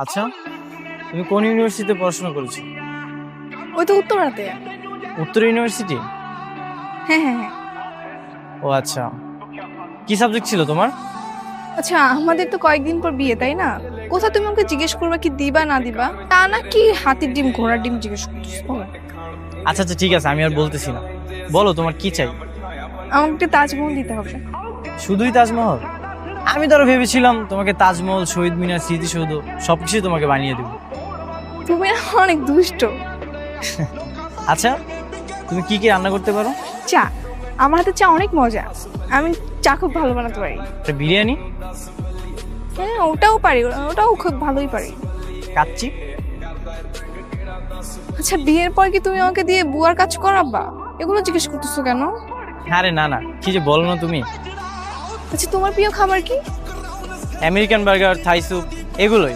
আচ্ছা, তুমি কোন ইউনিভার্সিটিতে পড়াশোনা করেছো? ওই তো উত্তরাতে। উত্তর ইউনিভার্সিটি? হ্যাঁ হ্যাঁ হ্যাঁ। ও আচ্ছা, কি সাবজেক্ট ছিল তোমার? আচ্ছা, আমাদের তো কয়েকদিন পর বিয়ে, তাই না? কোথা তুমি আমাকে জিজ্ঞেস করবা কি দিবা না দিবা, তা না কি হাতির ডিম ঘোড়ার ডিম জিজ্ঞেস করতেছো। আচ্ছা আচ্ছা ঠিক আছে, আমি আর বলতেছি না, বলো তোমার কি চাই। আমাকে একটা তাজমহল দিতে হবে। শুধুই তাজমহল? আমি তো আরো ভেবেছিলাম তোমাকে তাজমহল, শহীদ মিনার, স্মৃতিসৌধ সবকিছু তোমাকে বানিয়ে দেবো। তুমি না অনেক দুষ্ট। আচ্ছা, তুমি কি কি রান্না করতে পারো? চা, আমার হাতে চা অনেক মজা। আমি চা খুব ভালো বানাতে পারি। একটা বিরিয়ানি? হ্যাঁ, ওটাও পারি, ওটাও খুব ভালোই পারি। কাচ্চি? আচ্ছা, বিয়ের পর কি তুমি আমাকে দিয়ে বুয়ার কাজ করাবা? এগুলো জিজ্ঞেস করতেছো কেন? আরে না না, কি যে বলো না তুমি। আচ্ছা, তোমার প্রিয় খাবার কি? আমেরিকান বার্গার, থাই স্যুপ, এগুলোই।